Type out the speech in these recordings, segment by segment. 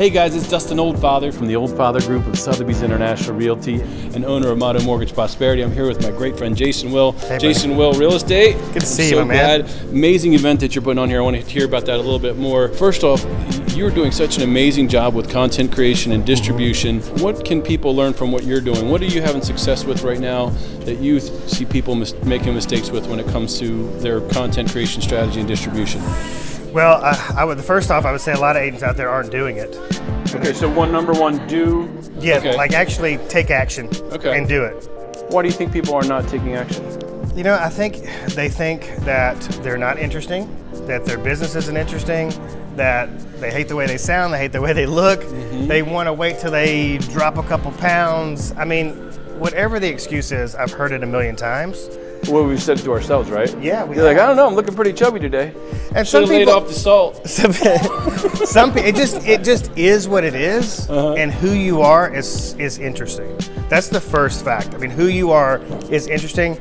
Hey guys, it's Dustin Oldfather from the Oldfather Group of Sotheby's International Realty and owner of Motto Mortgage Prosperity. I'm here with my great friend Jason Will. Hey, Jason Will, Real Estate. Good to see you, man. Amazing event that you're putting on here. I want to hear about that a little bit more. First off, you're doing such an amazing job with content creation and distribution. What can people learn from what you're doing? What are you having success with right now that you see people making mistakes with when it comes to their content creation strategy and distribution? Well, first off, I would say a lot of agents out there aren't doing it. Okay, so number one, do. Yeah, okay. Like actually take action and do it. Why do you think people are not taking action? You know, I think they think that they're not interesting, that their business isn't interesting, that they hate the way they sound, they hate the way they look, they want to wait till they drop a couple pounds. I mean, whatever the excuse is, I've heard it a million times. Well, we've said it to ourselves, right? Yeah, You're like, I don't know, I'm looking pretty chubby today. And should have laid off the salt. Some people, it just is what it is, and who you are is interesting. That's the first fact. I mean, who you are is interesting.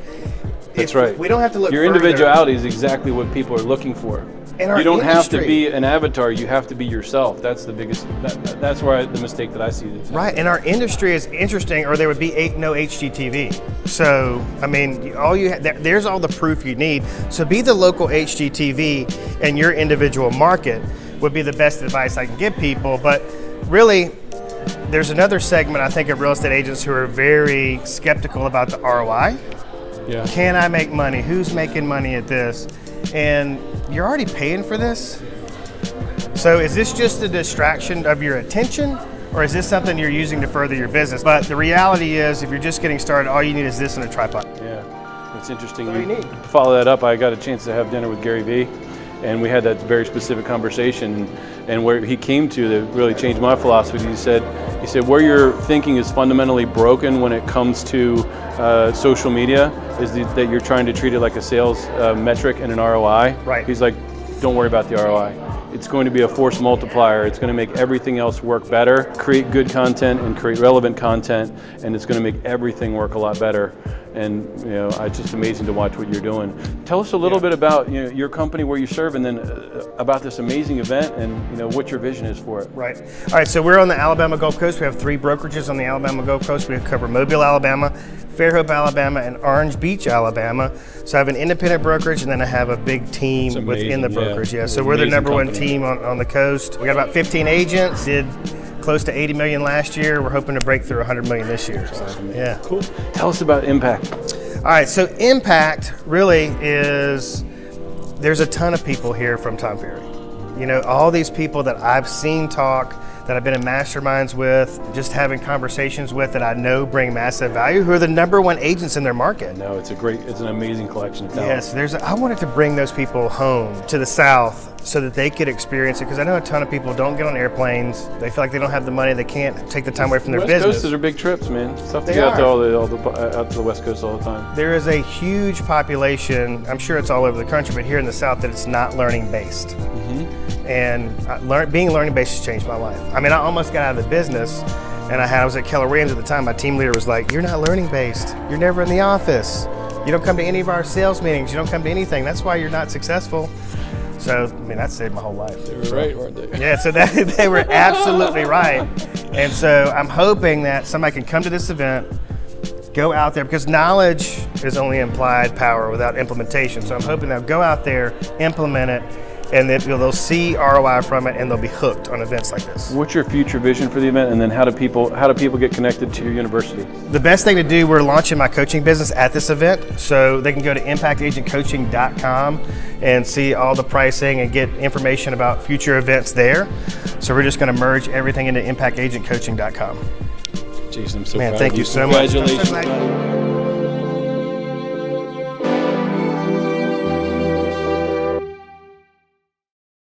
That's right. We don't have to look. Your individuality is exactly what people are looking for. You don't have to be an avatar. You have to be yourself. That's the biggest. That's where the mistake that I see. Right, and our industry is interesting, or there would be no HGTV. So, I mean, there's all the proof you need. So, be the local HGTV in your individual market would be the best advice I can give people. But really, there's another segment I think of real estate agents who are very skeptical about the ROI. Yeah. Can I make money? Who's making money at this? And you're already paying for this. So is this just a distraction of your attention, or is this something you're using to further your business? But the reality is, if you're just getting started, all you need is this and a tripod. Yeah, it's interesting. What do you need? To follow that up, I got a chance to have dinner with Gary Vee, and we had that very specific conversation, and where he came to that really changed my philosophy. He said where your thinking is fundamentally broken when it comes to social media is that you're trying to treat it like a sales metric and an ROI. Right. He's like, don't worry about the ROI. It's going to be a force multiplier. It's going to make everything else work better, create good content and create relevant content, and it's going to make everything work a lot better. And it's just amazing to watch what you're doing. Tell us a little bit about your company, where you serve, and then about this amazing event, and what your vision is for it. Right. All right. So we're on the Alabama Gulf Coast. We have 3 brokerages on the Alabama Gulf Coast. We cover Mobile, Alabama, Fairhope, Alabama, and Orange Beach, Alabama. So I have an independent brokerage, and then I have a big team within the brokerage. Yeah. So we're the number one team on the coast. We got about 15 agents. Did close to 80 million last year. We're hoping to break through 100 million this year. So, yeah. Cool. Tell us about Impact. All right. So Impact really is, there's a ton of people here from Tom Ferry. All these people that I've seen talk, that I've been in masterminds with, just having conversations with, that I know bring massive value, who are the number one agents in their market. No, it's an amazing collection of talent. Yes, I wanted to bring those people home to the South so that they could experience it, because I know a ton of people don't get on airplanes. They feel like they don't have the money. They can't take the time away from their business. West Coasters are big trips, man. It's tough to get out to the West Coast all the time. There is a huge population, I'm sure it's all over the country, but here in the South, that it's not learning based. And being learning based has changed my life. I mean, I almost got out of the business, and I was at Keller Williams at the time. My team leader was like, "You're not learning based. You're never in the office. You don't come to any of our sales meetings. You don't come to anything. That's why you're not successful." So, I mean, that saved my whole life. They were right, weren't they? Yeah, so they were absolutely right. And so I'm hoping that somebody can come to this event, go out there, because knowledge is only implied power without implementation. So I'm hoping they'll go out there, implement it, and then they'll see ROI from it, and they'll be hooked on events like this. What's your future vision for the event, and then how do people get connected to your university? The best thing to do, we're launching my coaching business at this event, so they can go to impactagentcoaching.com and see all the pricing and get information about future events there. So we're just going to merge everything into impactagentcoaching.com. Jason, I'm so proud. proud Thank of you so much. Congratulations.